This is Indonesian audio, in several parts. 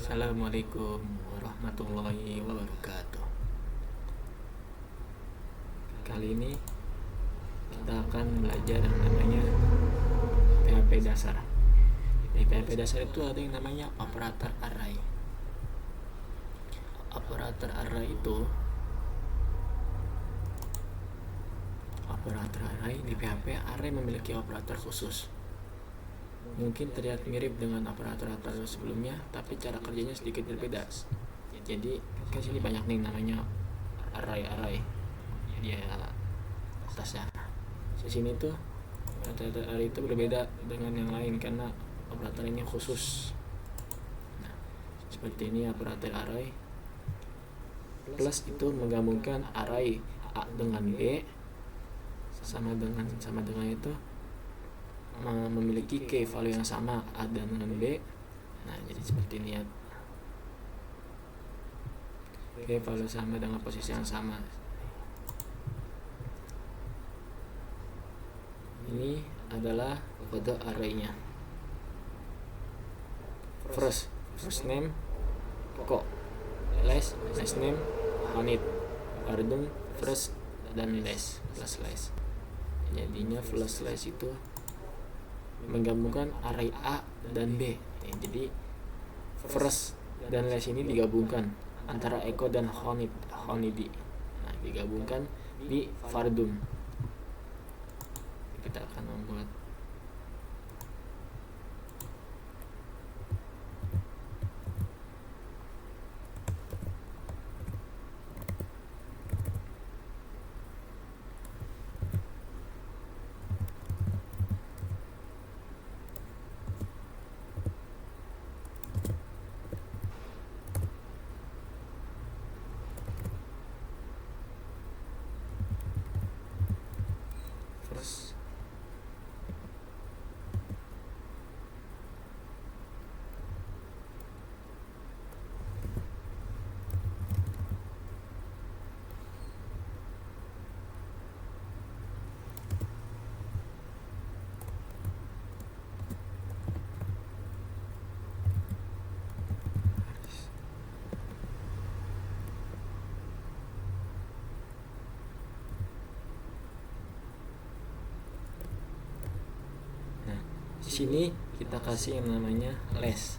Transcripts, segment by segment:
Assalamualaikum warahmatullahi wabarakatuh. Kali ini kita akan belajar yang namanya PHP dasar. Di PHP dasar itu ada yang namanya operator array. Operator array di PHP array memiliki operator khusus. Mungkin terlihat mirip dengan operator sebelumnya, tapi cara kerjanya sedikit berbeda. Jadi kan sini banyak nih namanya array dia atasnya. Di sini tuh operator array itu berbeda dengan yang lain karena operator ini khusus. Nah, seperti ini operator array. Plus itu menggabungkan array A dengan B sama dengan itu memiliki key value yang sama A dengan B. Nah, jadi seperti ini ya. Key value sama dengan posisi yang sama. Ini adalah kode array-nya. First name kok, last name honey, pardon first dan last plus last. Jadinya plus last itu menggabungkan array A dan B. Jadi first dan last ini digabungkan antara Eko dan Honeydi. Nah, digabungkan di Fardum. Kita akan membuat first. Di sini kita kasih yang namanya less.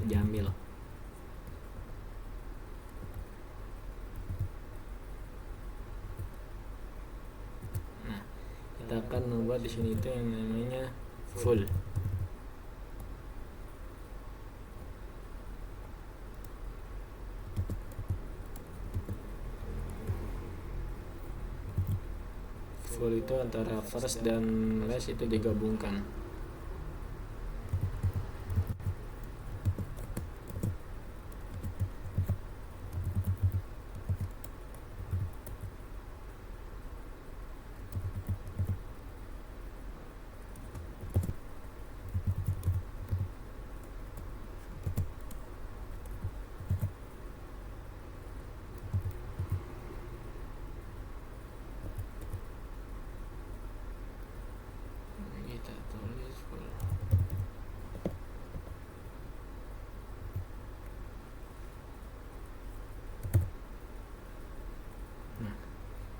Jamil. Nah, kita akan membuat di sini itu yang namanya full. Full itu antara first dan last itu digabungkan.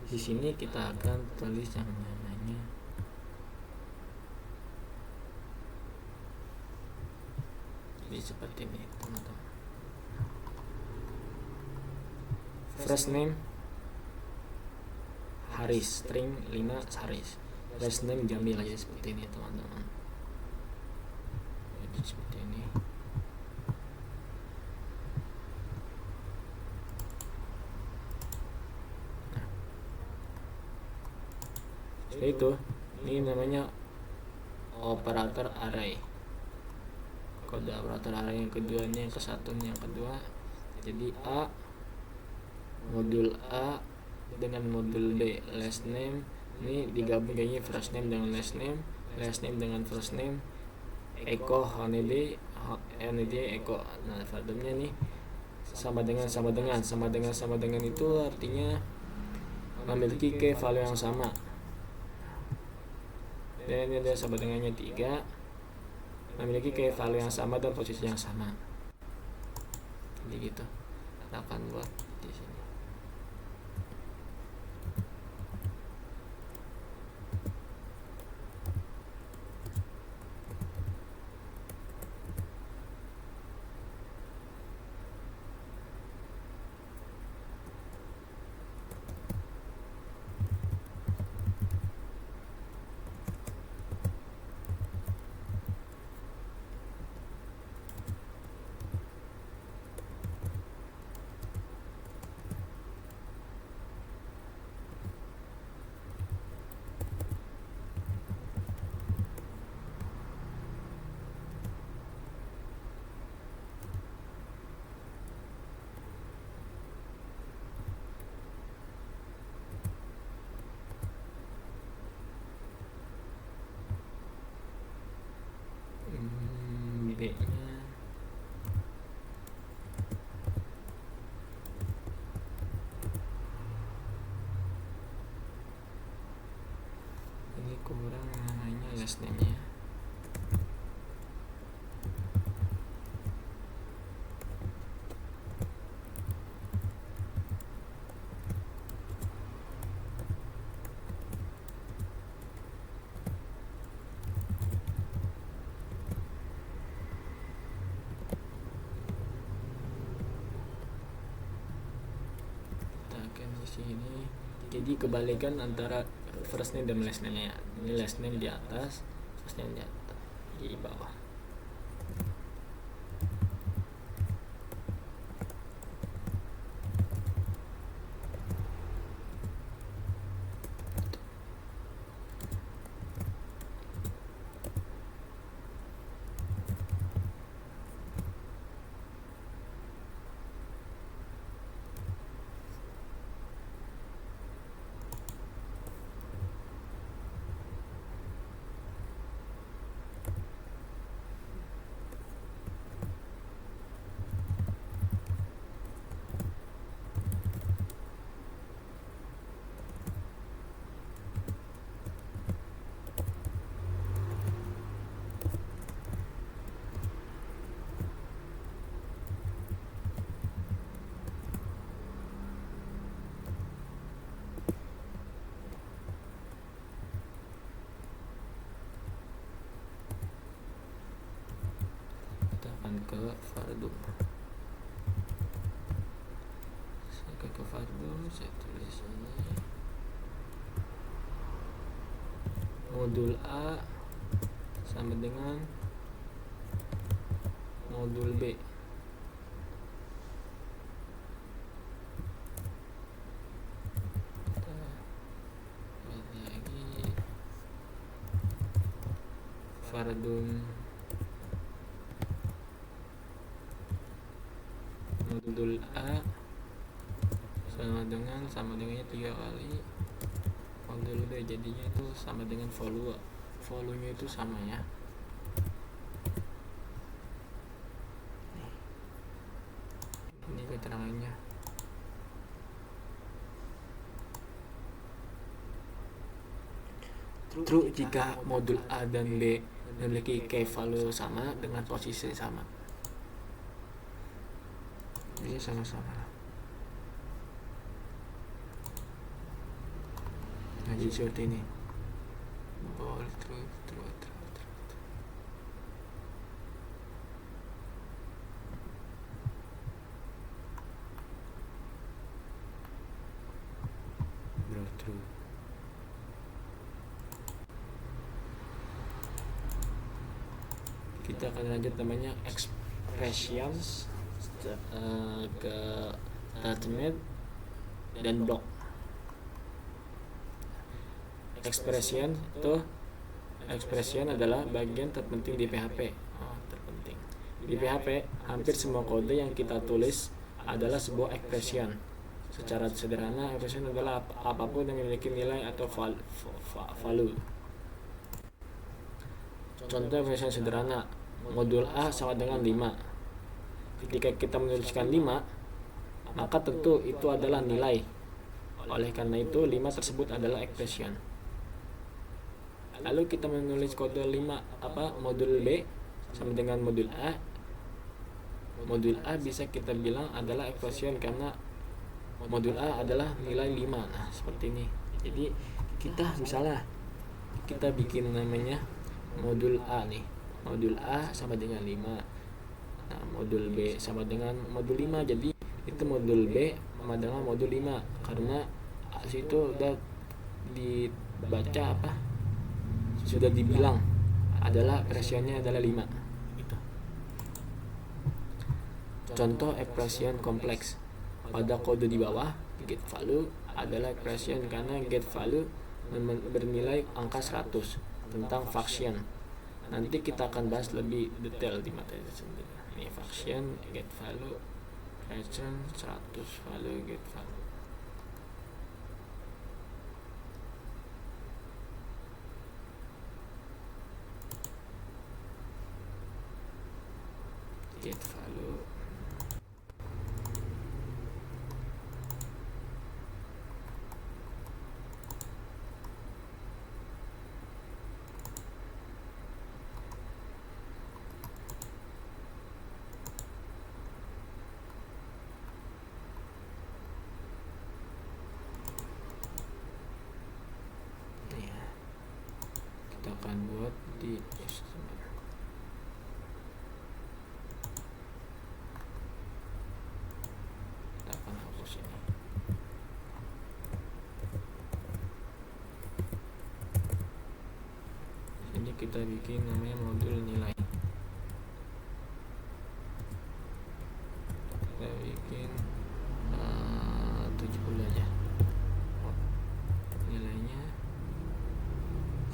Di sini kita akan tulis yang namanya jadi seperti ini, teman-teman. First name Haris, string 5 Haris. Last name Jamil, aja seperti ini, teman-teman. Jadi seperti ini. Itu ini namanya operator array. Kode operator array yang kedua ini yang ke satu, yang kedua Jadi modul A dengan modul B, last name ini digabung jadi first name dengan last name dengan first name, Eko Honede Eko. Nah, verbnya nih sama dengan itu artinya memiliki key value yang sama. Dan ini ada sama dengannya 3, memiliki key value yang sama dan posisi yang sama. Jadi gitu. Kita akan buat di sini. B-nya ini kurang namanya last name-nya. Di sini jadi kebalikan antara first name dan last name-nya. Ini last name di atas, first name di bawah. Ke Fardum, saya ke Fardum, saya tulis ini modul A sama dengan modul B. Lagi Fardum modul A sama dengannya 3 kali modul B, jadinya itu sama dengan volume itu sama ya. Ini keterangannya. True jika modul A dan B memiliki key value sama dengan posisi sama. Ini sama-sama. Nah, jadi seperti ini. Bold, true. True. Kita akan lanjut namanya expressions ke statement dan block. Expression adalah bagian terpenting di PHP. Di PHP, hampir semua kode yang kita tulis adalah sebuah expression. Secara sederhana, expression adalah apapun yang memiliki nilai atau value. Contoh expression sederhana, modul A sama dengan 5. Ketika kita menuliskan 5, maka tentu itu adalah nilai. Oleh karena itu, 5 tersebut adalah expression. Lalu kita menulis kode 5 modul B sama dengan modul A. Modul A bisa kita bilang adalah expression karena modul A adalah nilai 5. Nah, seperti ini. Jadi kita misalnya kita bikin namanya modul A nih. Modul A sama dengan 5. Nah, modul B sama dengan modul 5. Jadi itu modul B sama dengan modul 5 karena situ udah dibaca sudah dibilang adalah expressionnya adalah 5 gitu. Contoh expression kompleks pada kode di bawah, get value adalah expression karena get value bernilai angka 100 tentang function. Nanti kita akan bahas lebih detail di materi sendiri. Ini function get value expression 100 value get value. Get value kita akan buat di HTML. Kita akan hapus ini. Ini kita bikin namanya modul nilai. Kita bikin 70 aja nilainya.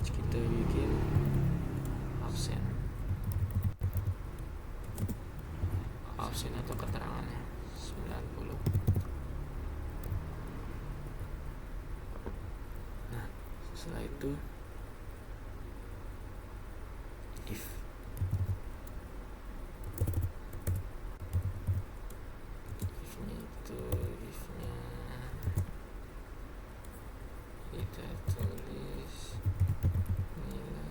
Kita bikin absen atau keterangannya 90. Nah, setelah itu if kita tulis nilai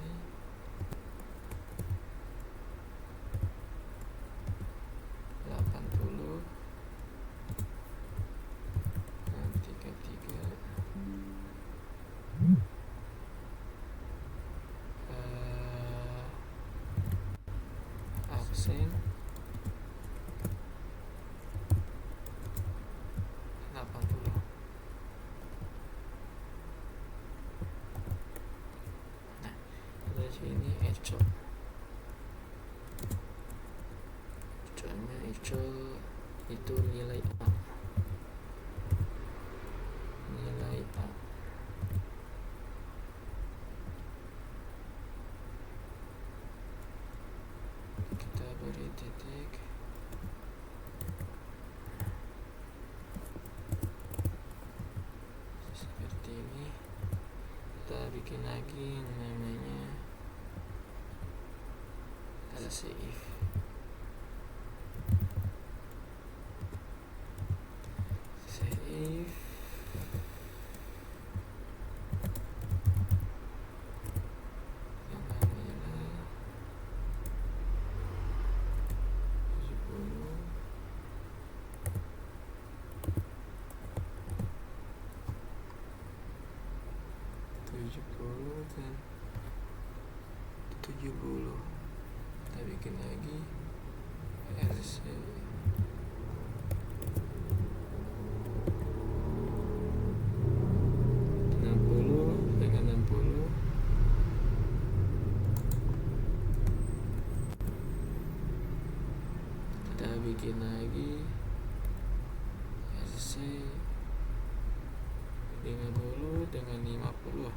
absen 80. Nah, dari sini echo itu nilai A. Kita beri titik. Seperti ini. Kita bikin lagi namanya save. Dan 70. Kita bikin lagi RC 60 dengan 60. Kita bikin lagi RC 50 dengan 50.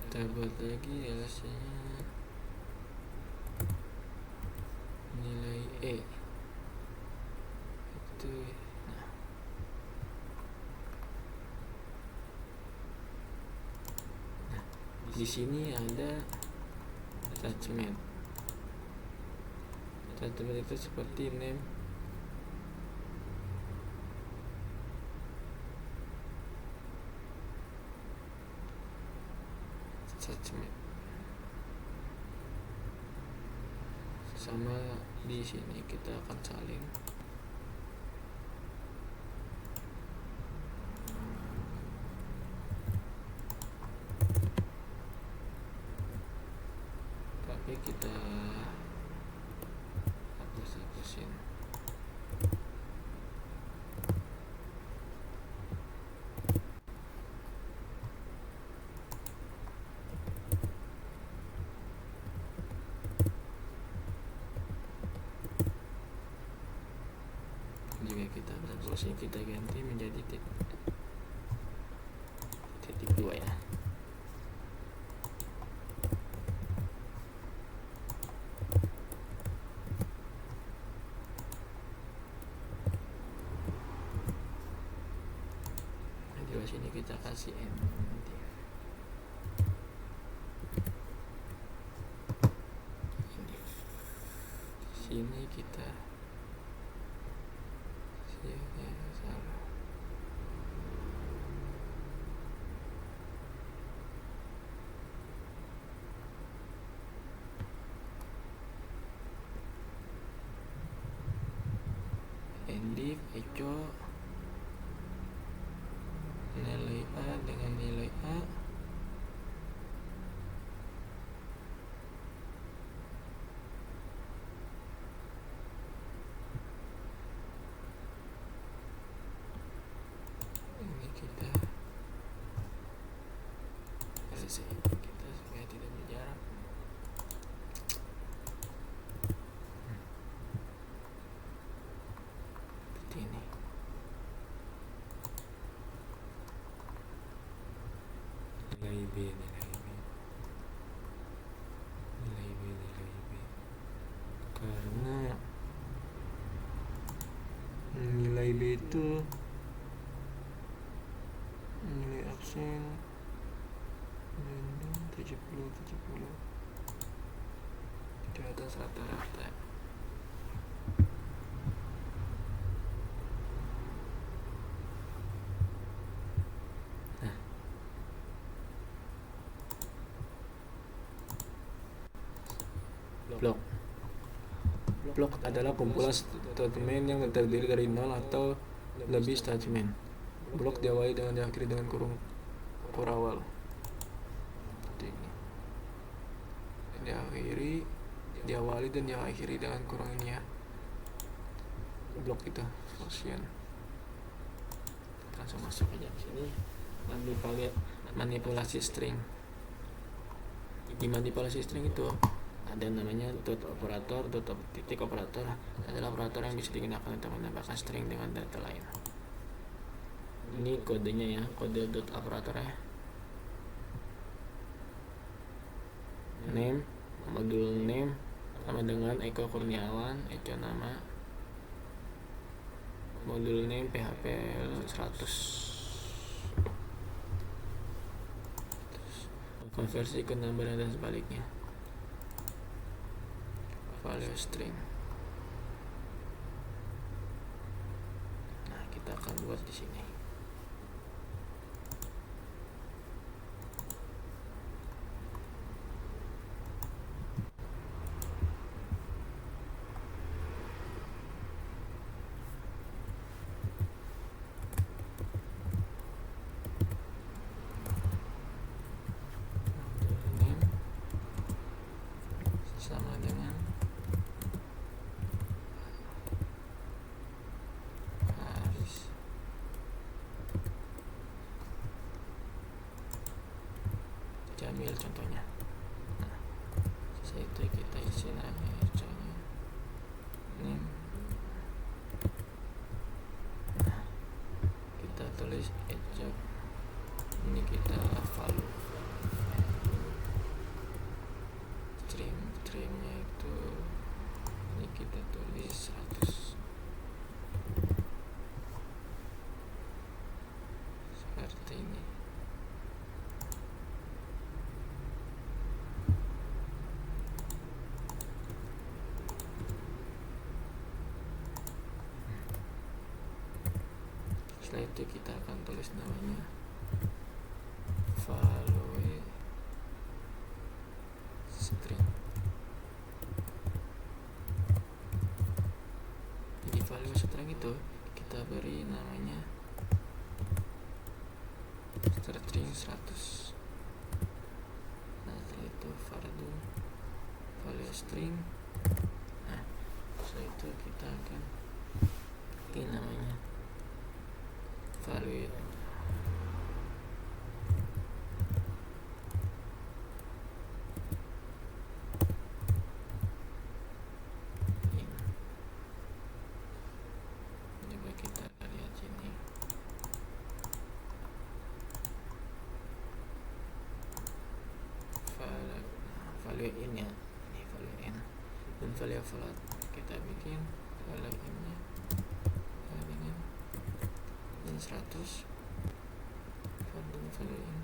kita buat lagi LC-nya nilai E itu. Nah, di sini ada attachment. Attachment itu seperti name, attachment sama di sini kita akan salin. Tapi kita hapusin. Jika kita hapusin, kita ganti menjadi titik 2 ya. Di sini kita kasih N. Sini kita salah. Endif echo nilai A dengan nilai A. Ini kita selesai. Kita supaya tidak berjarak. Seperti ini. Nilai B, karena nilai B itu nilai aksen 70 di atas rata-rata. Blok adalah kumpulan statement yang terdiri dari 0 atau lebih statement. Blok diawali dan diakhiri dengan kurung kurawal. Seperti ini. Diawali dan diakhiri dengan kurung ini ya. Blok itu function. Langsung masuk aja ke sini. Manipulasi string. Di manipulasi string itu ada namanya dot operator. Titik operator adalah operator yang bisa digunakan untuk menambahkan string dengan data lain. Ini kodenya ya, kode dot operator ya. Name, modul name sama dengan Eko Kurniawan, echo nama, modul name PHP 100, konversi ke number dan sebaliknya, value string. Nah, kita akan buat di sini. Sama dengan Haris. Jamil contohnya. Nah, setelah itu kita isi nama econya. Name. Nah, kita tulis eco. Ini kita value. Setelah itu kita akan tulis namanya value string. Jadi value string itu kita beri namanya string 100. Nah, setelah itu vardo value string. Nah, setelah itu kita akan ganti namanya value in. Coba kita lihat sini. Value in ya, ini value in dan value float. Kita bikin value in nya dengan 100 value in.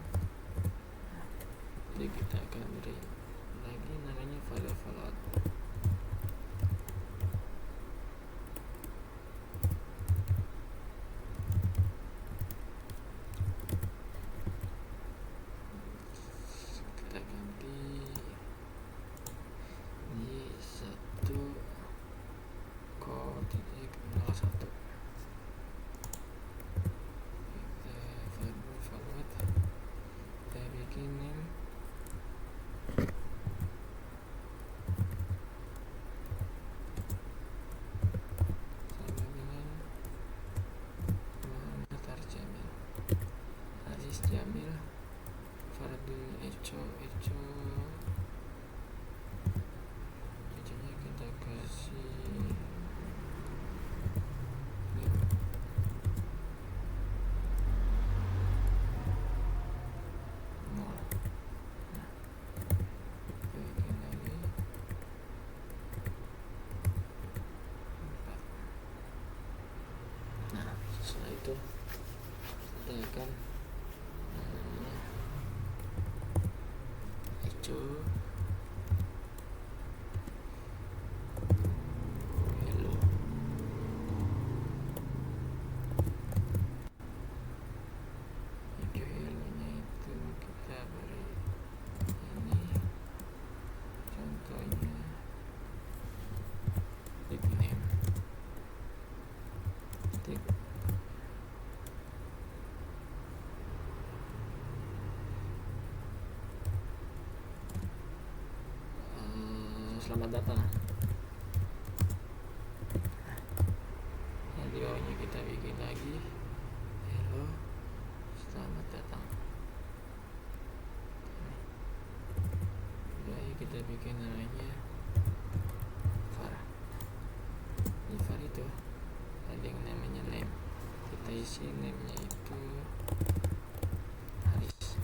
Jadi kita akan beri lagi namanya value float. Kita ganti di 1,01. Kita bikin name sama dengan Muhammad Aris Jamil Fardul Eco nya kita kasih setelah itu kita akan echo hello. Echo hello nya itu kita beri ini contohnya nickname selamat datang. Nah, di bawahnya kita bikin lagi hello selamat datang. Udah, kita bikin namanya var. Di var itu ada yang namanya name. Kita isi name nya itu Haris.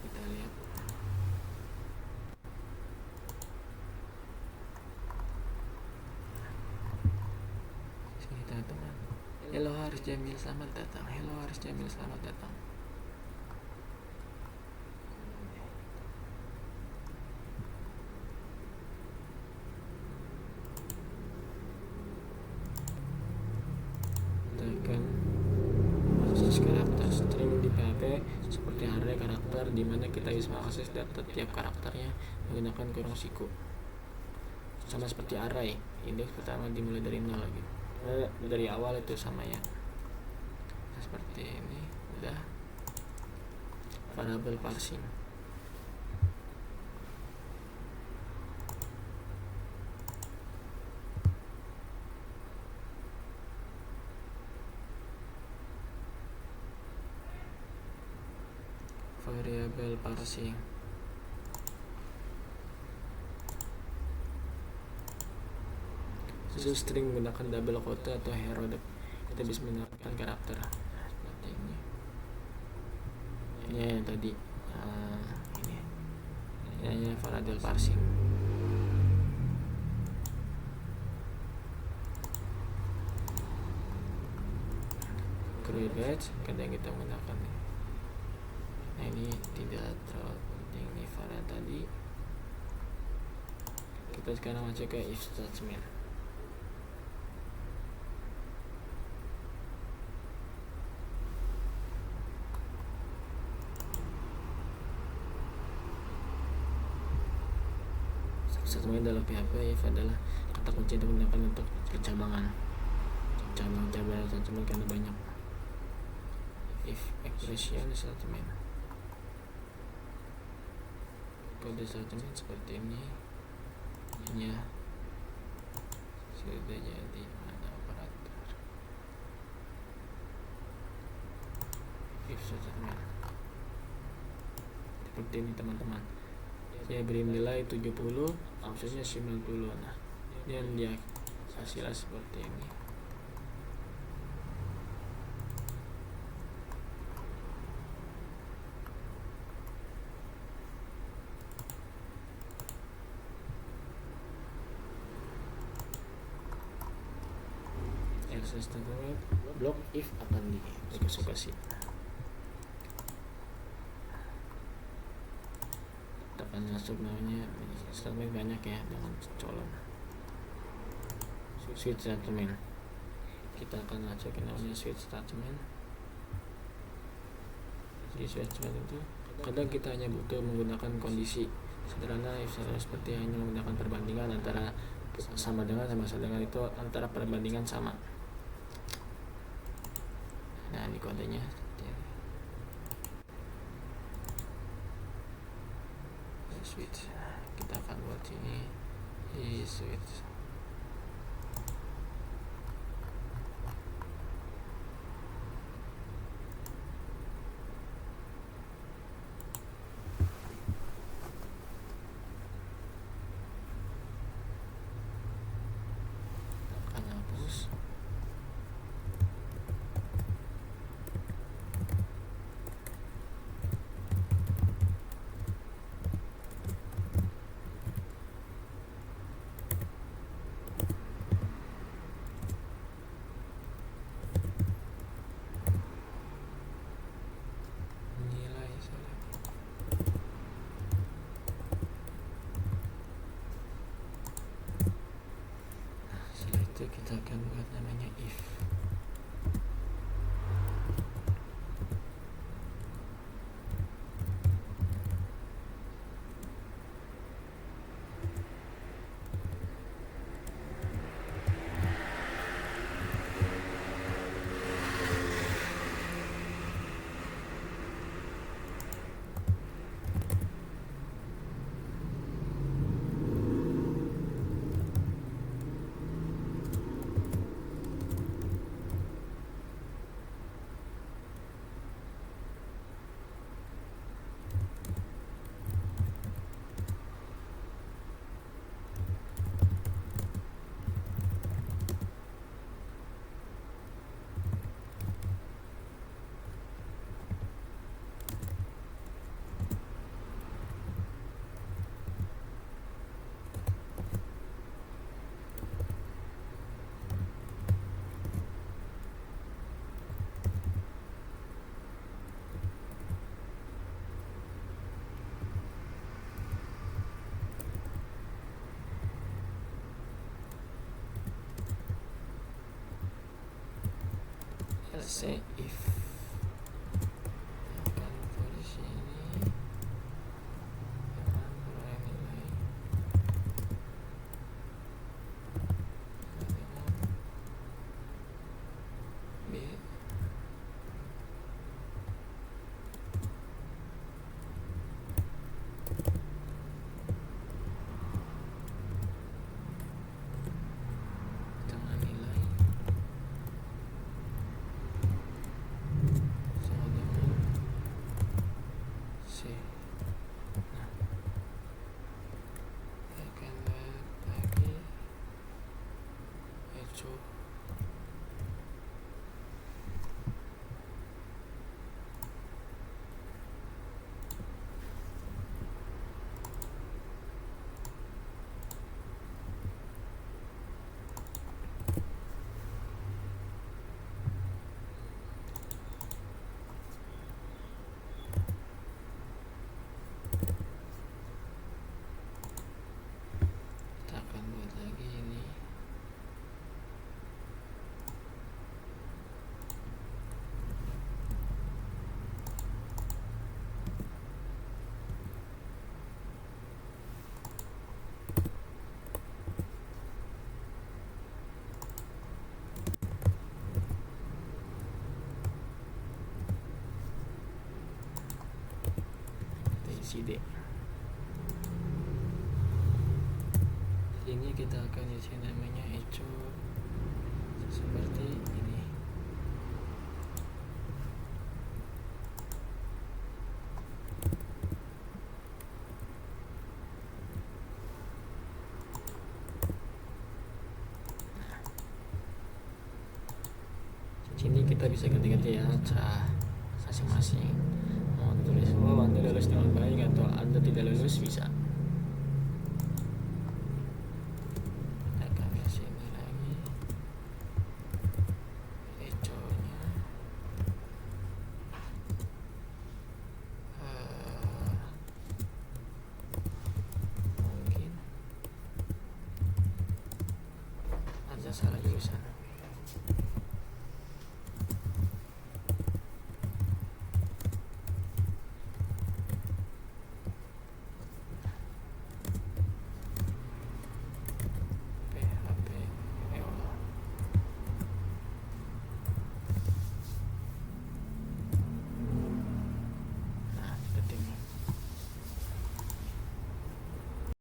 Kita lihat sini teman-teman. Hello Haris Jamil selamat datang. Hello Haris Jamil selamat datang. Karakter string di PHP seperti array karakter, di mana kita bisa mengakses data tiap karakternya menggunakan kurung siku. Sama seperti array, indeks pertama dimulai dari 0 lagi. Dari awal itu sama ya. Nah, seperti ini. Udah. Variable parsing. Variable parsing. Khusus string menggunakan double quote atau hero, kita bisa menggunakan karakter. Nah, seperti ini. Ini yang tadi ini variable parsing. credit batch, kadang kita menggunakan. Nah ini tidak terlalu penting nih varian tadi. Kita sekarang masuk ke if statement. Statement dalam PHP if adalah kata kunci yang digunakan untuk percabangan. Cabang-cabang statement karena banyak. If expression statement. Kode statement seperti ini. Ya, sudah jadi ada operator. If statement seperti ini teman-teman. Saya beri nilai 70, opsinya 90. Nah, dan dia hasilnya seperti ini. Statement blok if akan dieksekusi. Kita akan masuk namanya statement banyak ya dengan colon. Switch statement. Kita akan masukin namanya switch statement. Di switch statement itu kadang kita hanya butuh menggunakan kondisi sederhana if seperti hanya menggunakan perbandingan antara sama dengan itu antara perbandingan sama. Nah ini kodenya. Switch. Kita akan buat ini di switch. Akan hapus. Kita akan buat namanya if. Say if akan posisi ini dengan nilai B dengan nilai si D. Ini kita akan isi namanya echo seperti ini. Sini kita bisa ganti-ganti ya cara masing-masing. Mau tulis Anda lulus dengan baik atau Anda tidak lulus bisa.